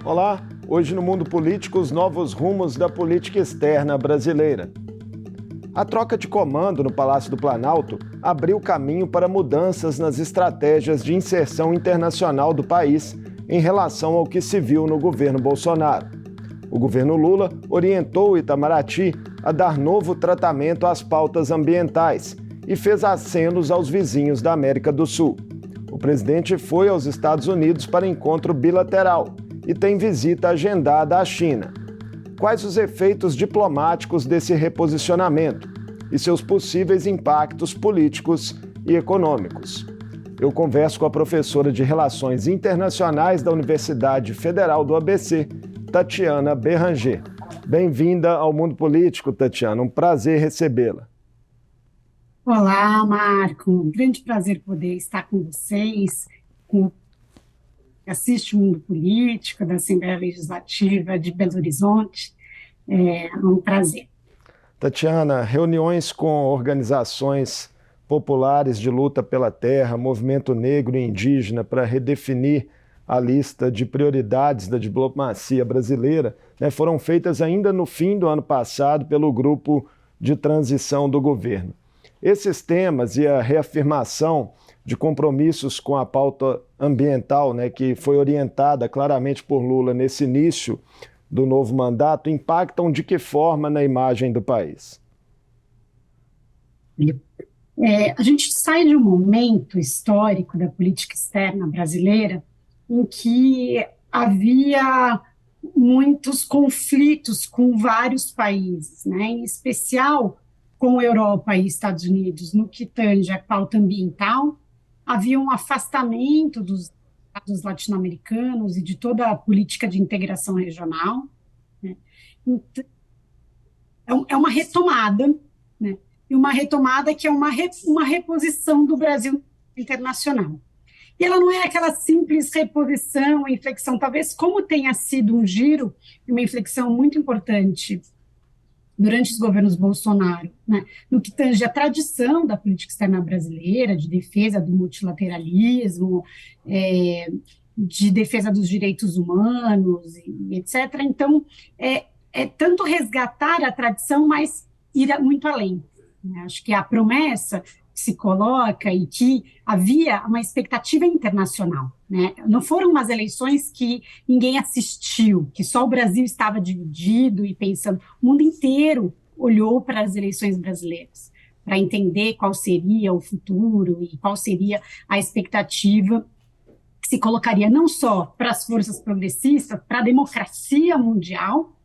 Olá, hoje no Mundo Político, os novos rumos da política externa brasileira. A troca de comando no Palácio do Planalto abriu caminho para mudanças nas estratégias de inserção internacional do país em relação ao que se viu no governo Bolsonaro. O governo Lula orientou o Itamaraty a dar novo tratamento às pautas ambientais e fez acenos aos vizinhos da América do Sul. O presidente foi aos Estados Unidos para encontro bilateral e tem visita agendada à China. Quais os efeitos diplomáticos desse reposicionamento e seus possíveis impactos políticos e econômicos? Eu converso com a professora de Relações Internacionais da Universidade Federal do ABC, Tatiana Béranger. Bem-vinda ao Mundo Político, Tatiana. Um prazer recebê-la. Olá, Marco. Um grande prazer poder estar com vocês, com assiste o Mundo Político da Assembleia Legislativa de Belo Horizonte. É um prazer. Tatiana, reuniões com organizações populares de luta pela terra, movimento negro e indígena para redefinir a lista de prioridades da diplomacia brasileira, foram feitas ainda no fim do ano passado pelo grupo de transição do governo. Esses temas e a reafirmação de compromissos com a pauta ambiental, que foi orientada claramente por Lula nesse início do novo mandato, impactam de que forma na imagem do país? A gente sai de um momento histórico da política externa brasileira em que havia muitos conflitos com vários países, em especial com Europa e Estados Unidos, no que tange à pauta ambiental. Havia um afastamento dos estados latino-americanos e de toda a política de integração regional. Então, é uma retomada, e uma retomada que é uma reposição do Brasil internacional. E ela não é aquela simples reposição, inflexão, talvez como tenha sido um giro, uma inflexão muito importante durante os governos Bolsonaro, no que tange a tradição da política externa brasileira, de defesa do multilateralismo, de defesa dos direitos humanos, etc. Então, é tanto resgatar a tradição, mas ir muito além. Acho que a promessa que se coloca e que havia uma expectativa internacional. Não foram umas eleições que ninguém assistiu, que só o Brasil estava dividido e pensando. O mundo inteiro olhou para as eleições brasileiras para entender qual seria o futuro e qual seria a expectativa que se colocaria não só para as forças progressistas, para a democracia mundial,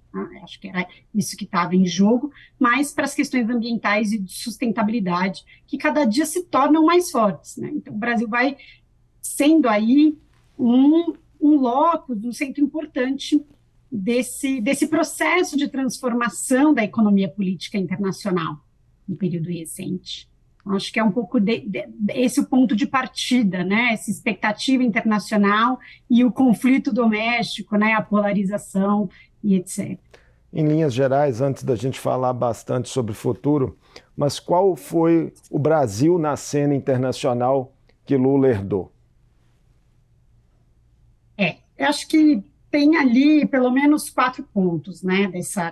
acho que era isso que estava em jogo, mas para as questões ambientais e de sustentabilidade, que cada dia se tornam mais fortes. Então, o Brasil vai sendo aí um locus, um centro importante desse processo de transformação da economia política internacional no período recente. Acho que é um pouco esse o ponto de partida, essa expectativa internacional e o conflito doméstico, a polarização e etc. Em linhas gerais, antes da gente falar bastante sobre o futuro, mas qual foi o Brasil na cena internacional que Lula herdou? Eu acho que tem ali pelo menos 4 pontos,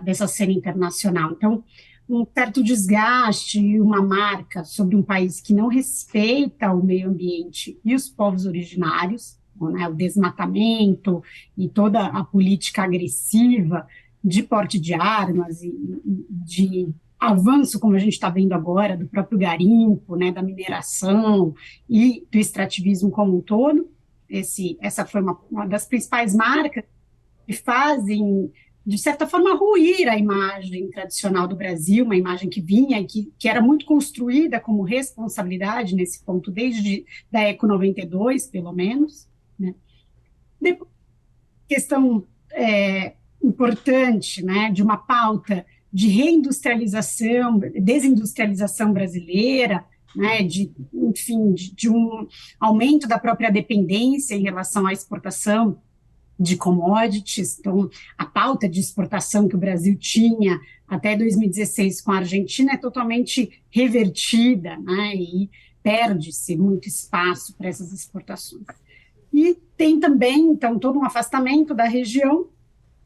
dessa cena internacional. Então, um certo desgaste e uma marca sobre um país que não respeita o meio ambiente e os povos originários, o desmatamento e toda a política agressiva de porte de armas e de avanço, como a gente está vendo agora, do próprio garimpo, da mineração e do extrativismo como um todo. Essa foi uma das principais marcas que fazem, de certa forma, ruir a imagem tradicional do Brasil, uma imagem que vinha e que era muito construída como responsabilidade nesse ponto, desde da Eco 92, pelo menos. Depois, questão importante, de uma pauta de reindustrialização, desindustrialização brasileira, de um aumento da própria dependência em relação à exportação de commodities. Então, a pauta de exportação que o Brasil tinha até 2016 com a Argentina é totalmente revertida, e perde-se muito espaço para essas exportações. E tem também, então, todo um afastamento da região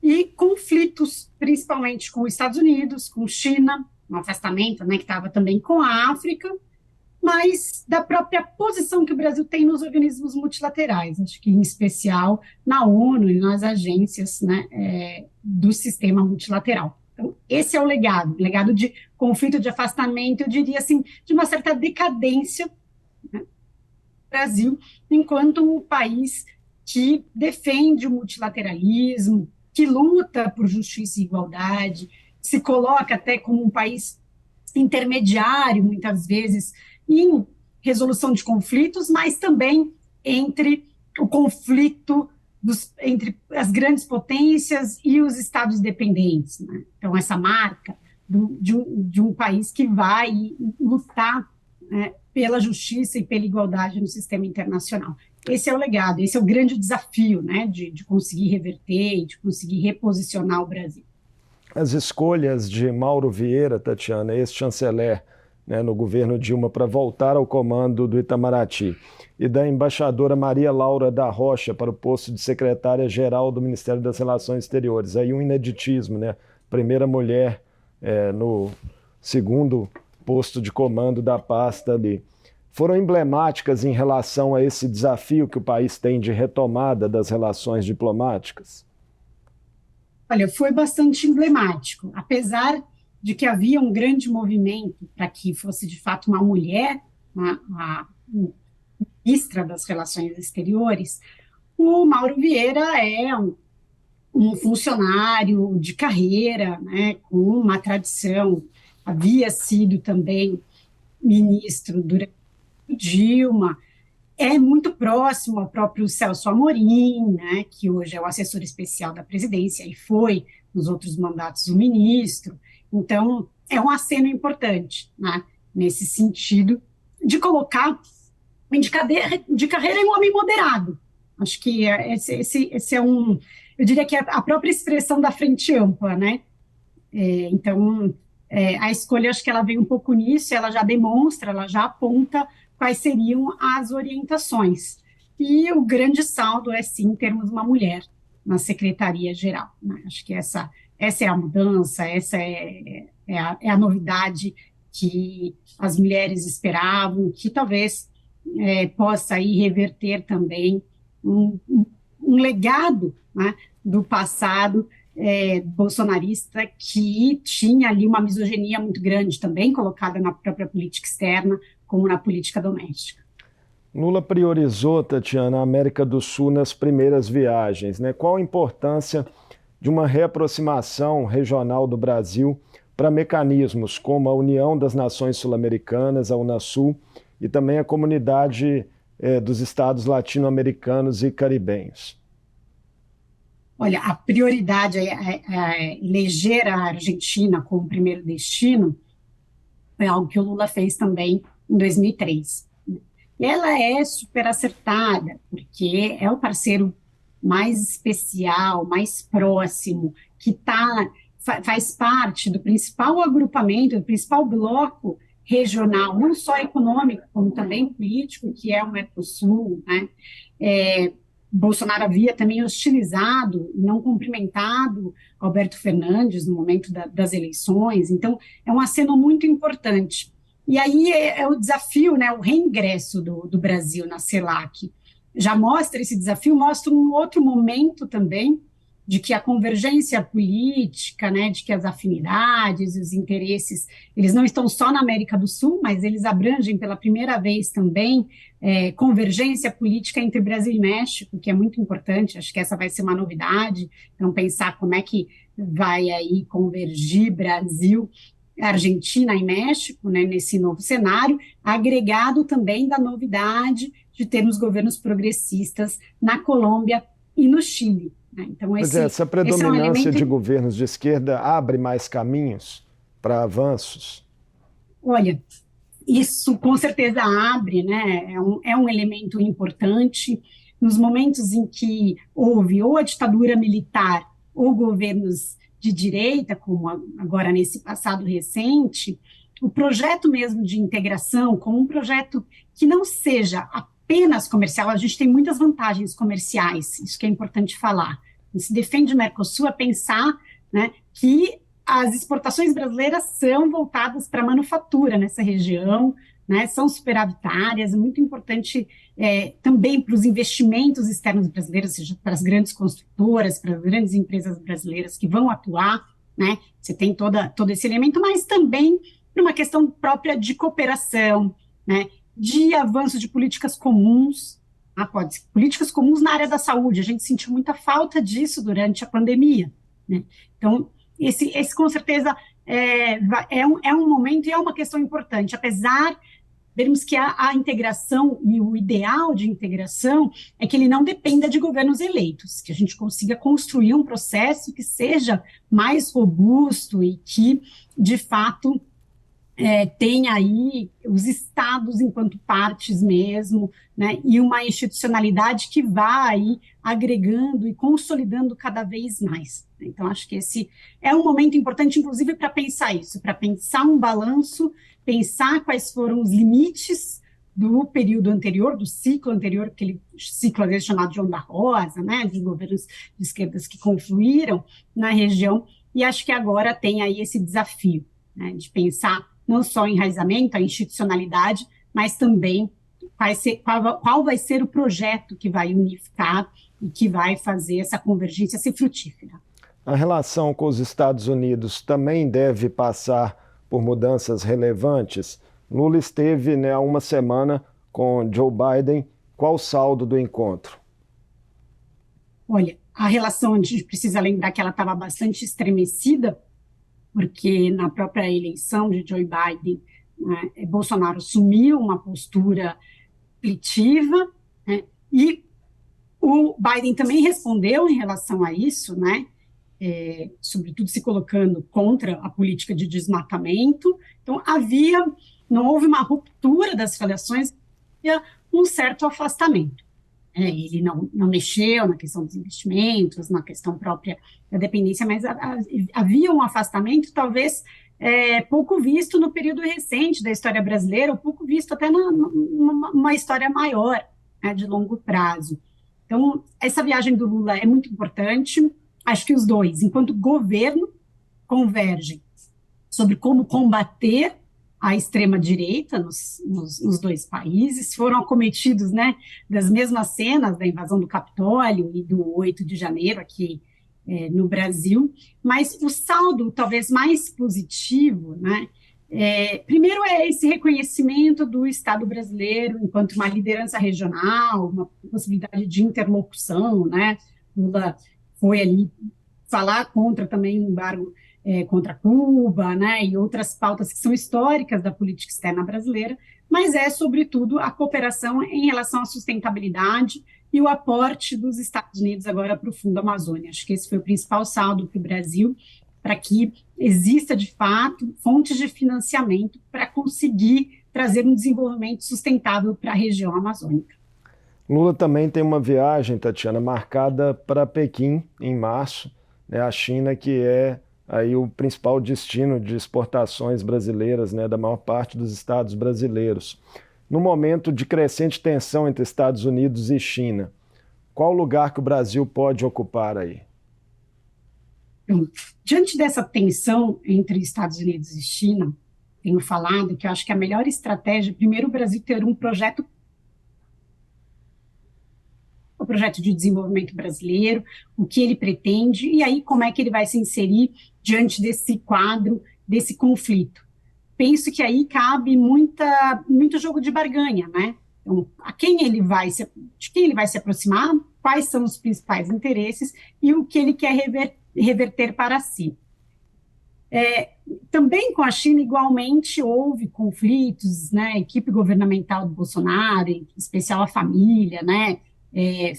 e conflitos, principalmente com os Estados Unidos, com China, um afastamento, né, que estava também com a África, mas da própria posição que o Brasil tem nos organismos multilaterais, acho que em especial na ONU e nas agências, né, do sistema multilateral. Então, esse é o legado de conflito, de afastamento, eu diria assim, de uma certa decadência, né, do Brasil, enquanto um país que defende o multilateralismo, que luta por justiça e igualdade, se coloca até como um país intermediário, muitas vezes, em resolução de conflitos, mas também entre o conflito entre as grandes potências e os estados dependentes, né? Então, essa marca de um país que vai lutar, né, pela justiça e pela igualdade no sistema internacional. Esse é o legado, esse é o grande desafio, né, de conseguir reverter e de conseguir reposicionar o Brasil. As escolhas de Mauro Vieira, Tatiana, ex-chanceler, né, no governo Dilma, para voltar ao comando do Itamaraty, e da embaixadora Maria Laura da Rocha para o posto de secretária-geral do Ministério das Relações Exteriores. Aí um ineditismo, né? Primeira mulher no segundo posto de comando da pasta ali. Foram emblemáticas em relação a esse desafio que o país tem de retomada das relações diplomáticas? Olha, foi bastante emblemático, apesar de que havia um grande movimento para que fosse de fato uma mulher a ministra das Relações Exteriores. O Mauro Vieira é um funcionário de carreira, né, com uma tradição, havia sido também ministro durante o Dilma, é muito próximo ao próprio Celso Amorim, né, que hoje é o assessor especial da presidência e foi, nos outros mandatos, o ministro. Então, é um aceno importante, né, nesse sentido, de colocar de carreira em um homem moderado. Acho que esse é eu diria que é a própria expressão da frente ampla, né? Então, a escolha, acho que ela vem um pouco nisso, ela já demonstra, ela já aponta quais seriam as orientações. E o grande saldo é, sim, termos uma mulher na Secretaria-Geral, né? Acho que essa é a mudança, essa é a novidade que as mulheres esperavam, que talvez possa aí reverter também um legado, né, do passado bolsonarista, que tinha ali uma misoginia muito grande também, colocada na própria política externa, como na política doméstica. Lula priorizou, Tatiana, a América do Sul nas primeiras viagens, né? Qual a importância de uma reaproximação regional do Brasil para mecanismos como a União das Nações Sul-Americanas, a Unasul, e também a Comunidade dos Estados Latino-Americanos e Caribenhos? Olha, a prioridade é eleger a Argentina como primeiro destino, foi algo que o Lula fez também em 2003. E ela é super acertada, porque é o parceiro mais especial, mais próximo, que faz parte do principal agrupamento, do principal bloco regional, não só econômico, como também político, que é o Mercosul, né? Bolsonaro havia também hostilizado, não cumprimentado Alberto Fernandes no momento das eleições, então é um aceno muito importante. E aí é o desafio, né, o reingresso do Brasil na CELAC. Já mostra esse desafio, mostra um outro momento também de que a convergência política, né, de que as afinidades e os interesses, eles não estão só na América do Sul, mas eles abrangem pela primeira vez também convergência política entre Brasil e México, que é muito importante, acho que essa vai ser uma novidade, então pensar como é que vai aí convergir Brasil, Argentina e México, né, nesse novo cenário, agregado também da novidade de termos governos progressistas na Colômbia e no Chile. Então, essa predominância de governos de esquerda abre mais caminhos para avanços? Olha, isso com certeza abre, né? É um elemento importante. Nos momentos em que houve ou a ditadura militar ou governos de direita, como agora nesse passado recente, o projeto mesmo de integração, como um projeto que não seja apenas comercial, a gente tem muitas vantagens comerciais, isso que é importante falar. Se defende o Mercosul é pensar, né, que as exportações brasileiras são voltadas para a manufatura nessa região, né, são superavitárias, é muito importante também para os investimentos externos brasileiros, ou seja, para as grandes construtoras, para as grandes empresas brasileiras que vão atuar, né, você tem todo esse elemento, mas também para uma questão própria de cooperação, né, de avanço de políticas comuns, pode ser políticas comuns na área da saúde, a gente sentiu muita falta disso durante a pandemia, né, então esse com certeza é um momento e é uma questão importante, apesar de vermos que a integração e o ideal de integração é que ele não dependa de governos eleitos, que a gente consiga construir um processo que seja mais robusto e que, de fato, tenha aí os estados enquanto partes mesmo, né, e uma institucionalidade que vá aí agregando e consolidando cada vez mais. Então, acho que esse é um momento importante, inclusive, para pensar isso, para pensar um balanço, pensar quais foram os limites do período anterior, do ciclo anterior, aquele ciclo, às vezes, chamado de onda rosa, né, de governos de esquerdas que confluíram na região, e acho que agora tem aí esse desafio, né, de pensar não só enraizamento, a institucionalidade, mas também qual vai ser o projeto que vai unificar e que vai fazer essa convergência ser frutífera. A relação com os Estados Unidos também deve passar por mudanças relevantes. Lula esteve, há uma semana com Joe Biden. Qual o saldo do encontro? Olha, a relação, a gente precisa lembrar que ela estava bastante estremecida, porque na própria eleição de Joe Biden, né, Bolsonaro assumiu uma postura aflitiva, né, e o Biden também respondeu em relação a isso, né, sobretudo se colocando contra a política de desmatamento. Então, não houve uma ruptura das relações, havia um certo afastamento. Ele não mexeu na questão dos investimentos, na questão própria da dependência, mas havia um afastamento, talvez pouco visto no período recente da história brasileira, ou pouco visto até numa história maior, né, de longo prazo. Então, essa viagem do Lula é muito importante. Acho que os dois, enquanto governo, convergem sobre como combater a extrema-direita nos dois países, foram acometidos, né, das mesmas cenas da invasão do Capitólio e do 8 de janeiro aqui no Brasil, mas o saldo talvez mais positivo, né, primeiro é esse reconhecimento do Estado brasileiro enquanto uma liderança regional, uma possibilidade de interlocução, né, Lula foi ali falar contra também o embargo contra Cuba, né, e outras pautas que são históricas da política externa brasileira, mas sobretudo, a cooperação em relação à sustentabilidade e o aporte dos Estados Unidos agora para o Fundo Amazônia. Acho que esse foi o principal saldo para o Brasil, para que exista, de fato, fontes de financiamento para conseguir trazer um desenvolvimento sustentável para a região amazônica. Lula também tem uma viagem, Tatiana, marcada para Pequim, em março, né, a China, que é aí o principal destino de exportações brasileiras, né, da maior parte dos estados brasileiros. No momento de crescente tensão entre Estados Unidos e China, qual lugar que o Brasil pode ocupar aí? Então, diante dessa tensão entre Estados Unidos e China, tenho falado que eu acho que a melhor estratégia, primeiro, o Brasil ter um projeto de desenvolvimento brasileiro, o que ele pretende, e aí como é que ele vai se inserir diante desse quadro, desse conflito. Penso que aí cabe muito jogo de barganha, né? Então, de quem ele vai se aproximar, quais são os principais interesses e o que ele quer reverter para si. Também com a China, igualmente, houve conflitos, né? A equipe governamental do Bolsonaro, em especial a família, né?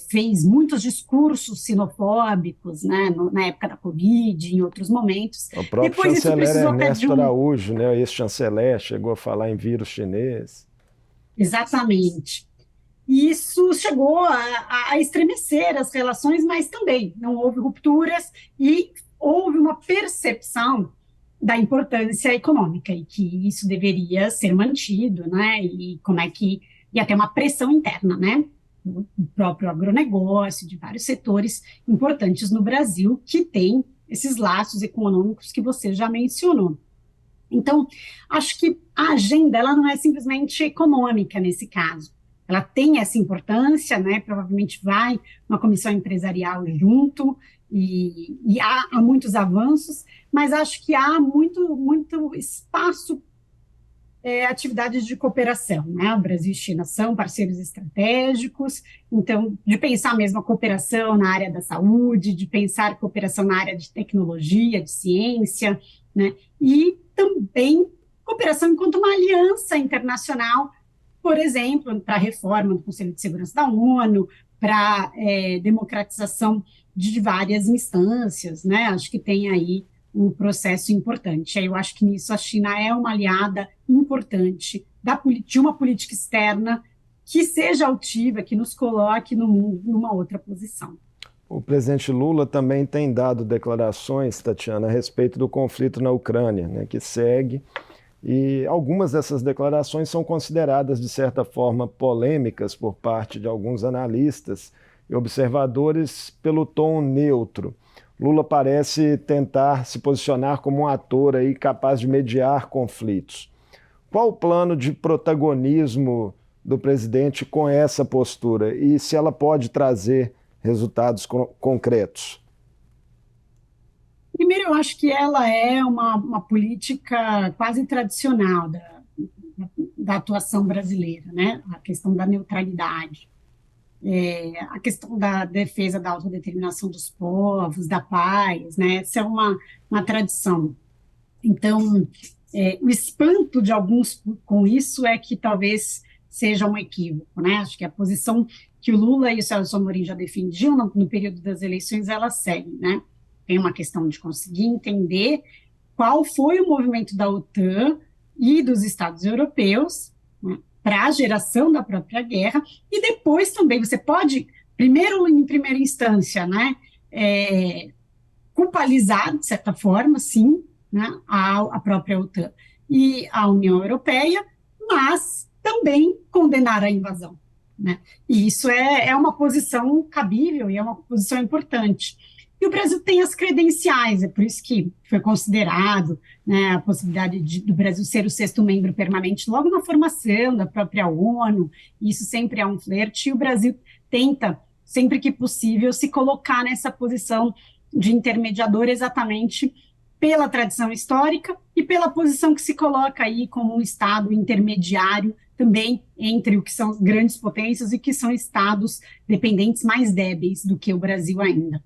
Fez muitos discursos xenofóbicos, né, na época da Covid, em outros momentos. O próprio Depois chanceler isso Ernesto Araújo, né, esse chanceler, chegou a falar em vírus chinês. Exatamente. E isso chegou a estremecer as relações, mas também não houve rupturas e houve uma percepção da importância econômica e que isso deveria ser mantido, né, e como é que e até uma pressão interna, né? O próprio agronegócio, de vários setores importantes no Brasil que tem esses laços econômicos que você já mencionou. Então, acho que a agenda ela não é simplesmente econômica nesse caso. Ela tem essa importância, né? Provavelmente vai uma comissão empresarial junto e há muitos avanços, mas acho que há muito espaço atividades de cooperação, né? O Brasil e China são parceiros estratégicos, então, de pensar mesmo a cooperação na área da saúde, de pensar cooperação na área de tecnologia, de ciência, né? E também cooperação enquanto uma aliança internacional, por exemplo, para a reforma do Conselho de Segurança da ONU, para democratização de várias instâncias, né? Acho que tem aí um processo importante. Eu acho que nisso a China é uma aliada importante de uma política externa que seja altiva, que nos coloque no mundo numa outra posição. O presidente Lula também tem dado declarações, Tatiana, a respeito do conflito na Ucrânia, né, que segue, e algumas dessas declarações são consideradas, de certa forma, polêmicas por parte de alguns analistas e observadores pelo tom neutro. Lula parece tentar se posicionar como um ator aí capaz de mediar conflitos. Qual o plano de protagonismo do presidente com essa postura e se ela pode trazer resultados concretos? Primeiro, eu acho que ela é uma política quase tradicional da atuação brasileira, né? A questão da neutralidade. A questão da defesa da autodeterminação dos povos, da paz, né? Essa é uma tradição. Então, o espanto de alguns com isso é que talvez seja um equívoco, né? Acho que a posição que o Lula e o Celso Amorim já defendiam no período das eleições, ela segue, né? Tem uma questão de conseguir entender qual foi o movimento da OTAN e dos Estados europeus, né, para a geração da própria guerra, e depois também você pode, em primeira instância, né, culpabilizar, de certa forma, sim, né, a própria OTAN e a União Europeia, mas também condenar a invasão, né? E isso é uma posição cabível e é uma posição importante. E o Brasil tem as credenciais, é por isso que foi considerado, né, a possibilidade do Brasil ser o sexto membro permanente logo na formação da própria ONU, isso sempre é um flerte, e o Brasil tenta, sempre que possível, se colocar nessa posição de intermediador exatamente pela tradição histórica e pela posição que se coloca aí como um Estado intermediário também entre o que são as grandes potências e que são Estados dependentes mais débeis do que o Brasil ainda.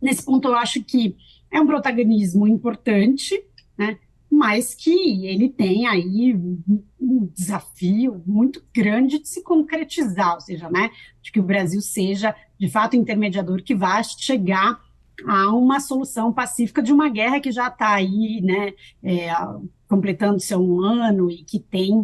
Nesse ponto, eu acho que é um protagonismo importante, né, mas que ele tem aí um desafio muito grande de se concretizar, ou seja, né, de que o Brasil seja, de fato, intermediador que vá chegar a uma solução pacífica de uma guerra que já está aí, né, completando seu um ano e que tem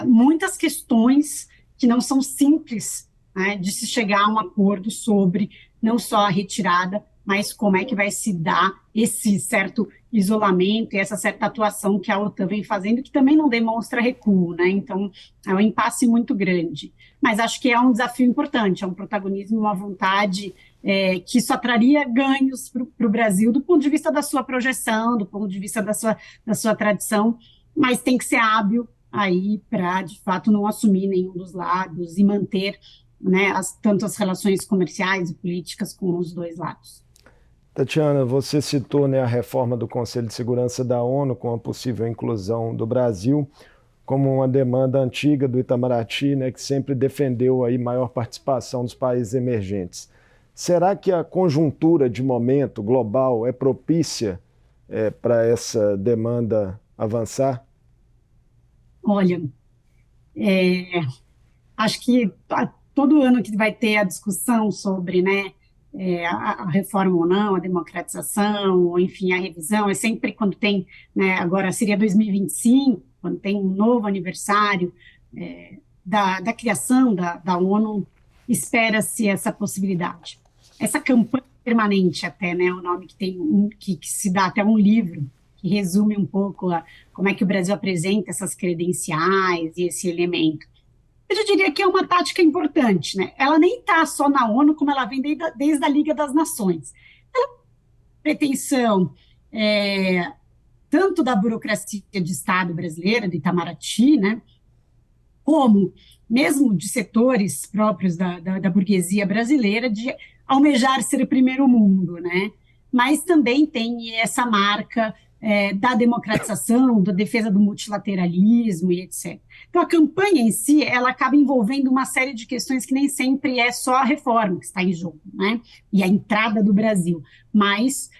muitas questões que não são simples, né, de se chegar a um acordo sobre não só a retirada, mas como é que vai se dar esse certo isolamento e essa certa atuação que a OTAN vem fazendo, que também não demonstra recuo, né? Então, é um impasse muito grande. Mas acho que é um desafio importante, é um protagonismo, uma vontade que só traria ganhos para o Brasil do ponto de vista da sua projeção, do ponto de vista da sua tradição, mas tem que ser hábil aí para, de fato, não assumir nenhum dos lados e manter, né, tanto as relações comerciais e políticas com os dois lados. Tatiana, você citou, né, a reforma do Conselho de Segurança da ONU com a possível inclusão do Brasil como uma demanda antiga do Itamaraty, né, que sempre defendeu aí maior participação dos países emergentes. Será que a conjuntura de momento global é propícia para essa demanda avançar? Olha, acho que todo ano que vai ter a discussão sobre, né, a reforma ou não, a democratização, ou enfim, a revisão, é sempre quando tem, né, agora seria 2025, quando tem um novo aniversário da criação da ONU, espera-se essa possibilidade. Essa campanha permanente até, né, o nome que tem, que se dá até um livro, que resume um pouco como é que o Brasil apresenta essas credenciais e esse elemento. Eu diria que é uma tática importante, né? Ela nem está só na ONU, como ela vem desde a Liga das Nações. Pretensão é, tanto da burocracia de Estado brasileira, do Itamaraty, né, como mesmo de setores próprios da burguesia brasileira, de almejar ser primeiro mundo, né? Mas também tem essa marca da democratização, da defesa do multilateralismo e etc. Então, a campanha em si, ela acaba envolvendo uma série de questões que nem sempre é só a reforma que está em jogo, né? E a entrada do Brasil, mas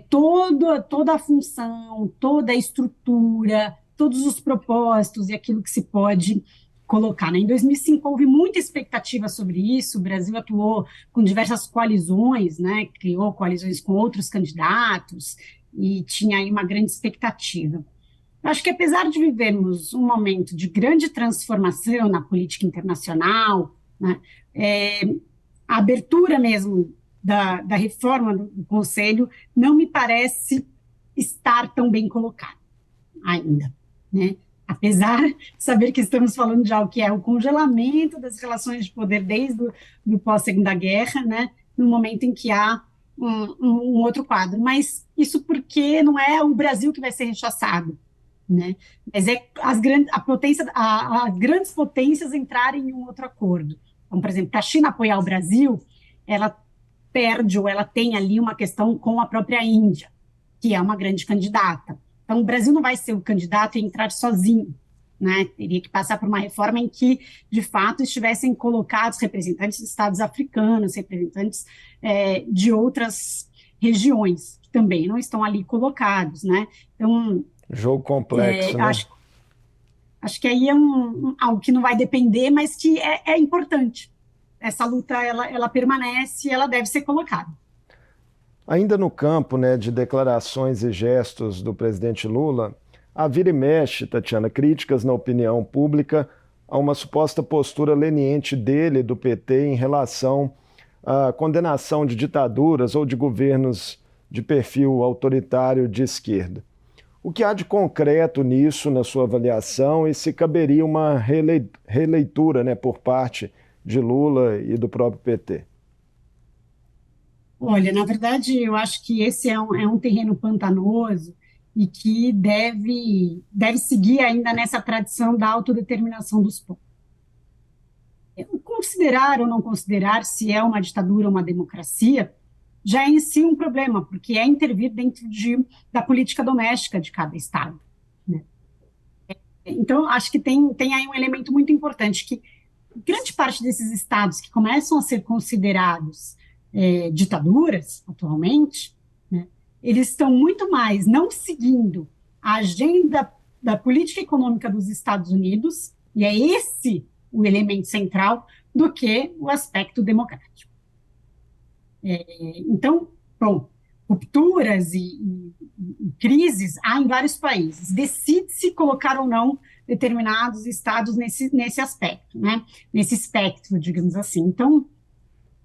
toda a função, toda a estrutura, todos os propósitos e aquilo que se pode colocar, né? Em 2005 houve muita expectativa sobre isso, o Brasil atuou com diversas coalizões, né? Criou coalizões com outros candidatos e tinha aí uma grande expectativa. Eu acho que apesar de vivermos um momento de grande transformação na política internacional, né, a abertura mesmo da reforma do Conselho não me parece estar tão bem colocada ainda, né? Apesar de saber que estamos falando de algo que é o congelamento das relações de poder desde o pós-Segunda Guerra, né, no momento em que há um outro quadro. Mas isso porque não é o Brasil que vai ser rechaçado, né? Mas é as grandes potências entrarem em um outro acordo. Então, por exemplo, para a China apoiar o Brasil, ela perde ou ela tem ali uma questão com a própria Índia, que é uma grande candidata. Então, o Brasil não vai ser o candidato a entrar sozinho, né? Teria que passar por uma reforma em que, de fato, estivessem colocados representantes de estados africanos, representantes de outras regiões, que também não estão ali colocados, né? Então, jogo complexo, né? Acho que aí é algo que não vai depender, mas que é importante. Essa luta, ela permanece e ela deve ser colocada. Ainda no campo, né, de declarações e gestos do presidente Lula, há vira e mexe, Tatiana, críticas na opinião pública a uma suposta postura leniente dele, do PT, em relação à condenação de ditaduras ou de governos de perfil autoritário de esquerda. O que há de concreto nisso, na sua avaliação, e se caberia uma releitura, né, por parte de Lula e do próprio PT? Olha, na verdade, eu acho que esse é um terreno pantanoso e que deve seguir ainda nessa tradição da autodeterminação dos povos. Considerar ou não considerar se é uma ditadura ou uma democracia já é em si um problema, porque é intervir dentro da política doméstica de cada Estado, né? Então, acho que tem aí um elemento muito importante, que grande parte desses Estados que começam a ser considerados ditaduras atualmente, né, eles estão muito mais não seguindo a agenda da política econômica dos Estados Unidos, e é esse o elemento central, do que o aspecto democrático. Então, bom, rupturas e crises há em vários países. Decide-se colocar ou não determinados estados nesse aspecto, né? Nesse espectro, digamos assim. Então,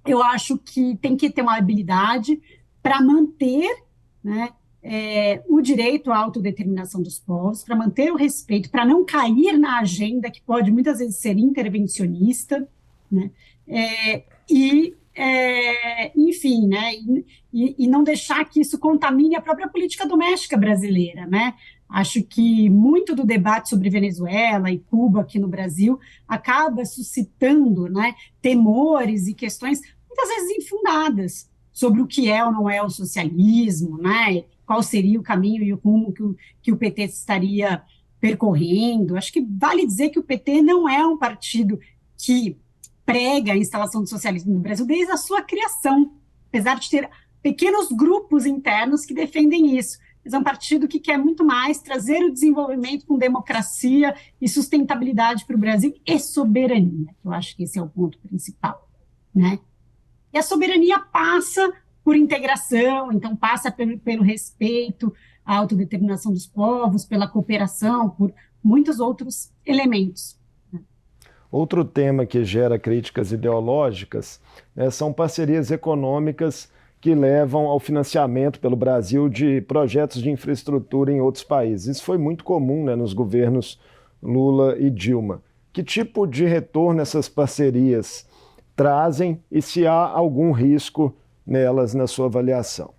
eu acho que tem que ter uma habilidade para manter, né, o direito à autodeterminação dos povos, para manter o respeito, para não cair na agenda que pode muitas vezes ser intervencionista, né, enfim, né, e não deixar que isso contamine a própria política doméstica brasileira, né? Acho que muito do debate sobre Venezuela e Cuba aqui no Brasil acaba suscitando, né, temores e questões muitas vezes infundadas sobre o que é ou não é o socialismo, né? Qual seria o caminho e o rumo que o PT estaria percorrendo. Acho que vale dizer que o PT não é um partido que prega a instalação do socialismo no Brasil desde a sua criação, apesar de ter pequenos grupos internos que defendem isso. Mas é um partido que quer muito mais trazer o desenvolvimento com democracia e sustentabilidade para o Brasil e soberania. Eu acho que esse é o ponto principal, né? E a soberania passa por integração, então passa pelo respeito à autodeterminação dos povos, pela cooperação, por muitos outros elementos. Outro tema que gera críticas ideológicas, né, são parcerias econômicas que levam ao financiamento pelo Brasil de projetos de infraestrutura em outros países. Isso foi muito comum, né, nos governos Lula e Dilma. Que tipo de retorno essas parcerias trazem e se há algum risco nelas na sua avaliação?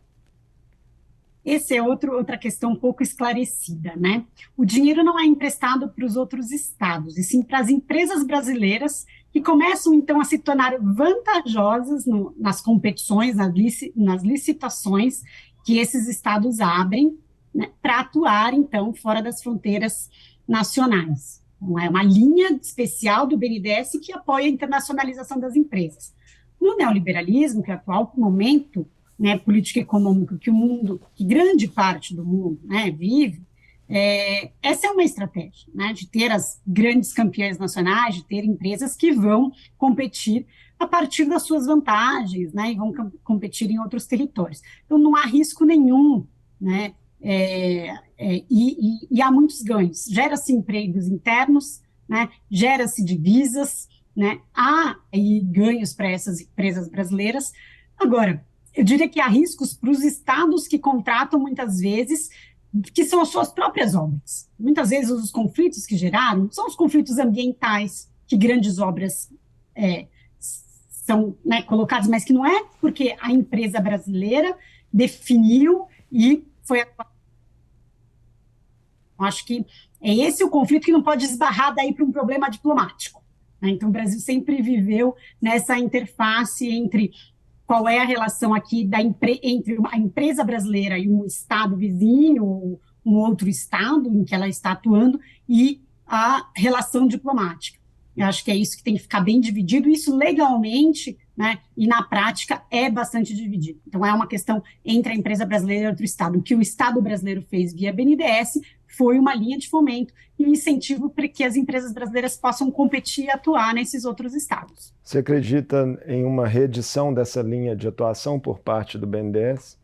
Essa é outra questão um pouco esclarecida, né? O dinheiro não é emprestado para os outros estados, e sim para as empresas brasileiras que começam, então, a se tornar vantajosas nas competições, nas licitações que esses estados abrem, né, para atuar, então, fora das fronteiras nacionais. Então, é uma linha especial do BNDES que apoia a internacionalização das empresas. No neoliberalismo, que é o atual momento, né, político e econômico que grande parte do mundo, né, vive, essa é uma estratégia, né, de ter as grandes campeãs nacionais, de ter empresas que vão competir a partir das suas vantagens, né, e vão competir em outros territórios. Então, não há risco nenhum, né, e há muitos ganhos. Gera-se empregos internos, né, gera-se divisas, né, há aí ganhos para essas empresas brasileiras. Agora, eu diria que há riscos para os estados que contratam muitas vezes, que são as suas próprias obras. Muitas vezes os conflitos que geraram são os conflitos ambientais, que grandes obras são, né, colocadas, mas que não é porque a empresa brasileira definiu e foi. Acho que é esse o conflito que não pode esbarrar daí para um problema diplomático, né? Então, o Brasil sempre viveu nessa interface entre qual é a relação aqui entre a empresa brasileira e um estado vizinho, ou um outro estado em que ela está atuando, e a relação diplomática. Eu acho que é isso que tem que ficar bem dividido, isso legalmente, né, e na prática é bastante dividido. Então, é uma questão entre a empresa brasileira e outro estado. O que o Estado brasileiro fez via BNDES foi uma linha de fomento e um incentivo para que as empresas brasileiras possam competir e atuar nesses outros estados. Você acredita em uma reedição dessa linha de atuação por parte do BNDES?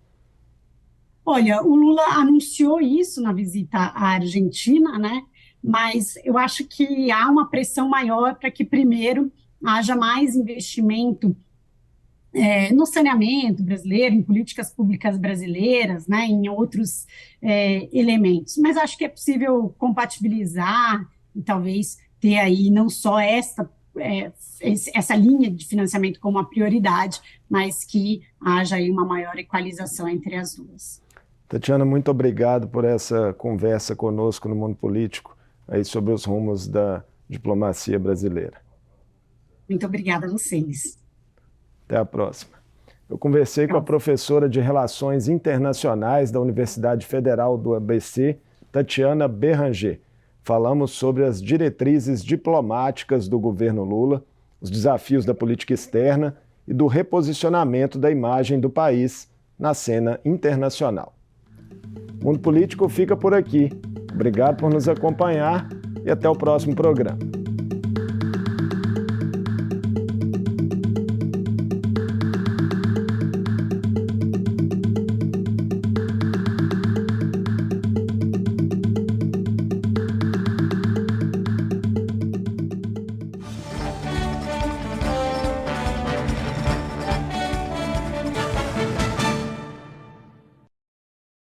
Olha, o Lula anunciou isso na visita à Argentina, né? Mas eu acho que há uma pressão maior para que, primeiro, haja mais investimento no saneamento brasileiro, em políticas públicas brasileiras, né, em outros elementos. Mas acho que é possível compatibilizar e talvez ter aí não só essa linha de financiamento como uma prioridade, mas que haja aí uma maior equalização entre as duas. Tatiana, muito obrigado por essa conversa conosco no Mundo Político, aí sobre os rumos da diplomacia brasileira. Muito obrigada a vocês. Até a próxima. Eu conversei com a professora de Relações Internacionais da Universidade Federal do ABC, Tatiana Béranger. Falamos sobre as diretrizes diplomáticas do governo Lula, os desafios da política externa e do reposicionamento da imagem do país na cena internacional. O Mundo Político fica por aqui. Obrigado por nos acompanhar e até o próximo programa.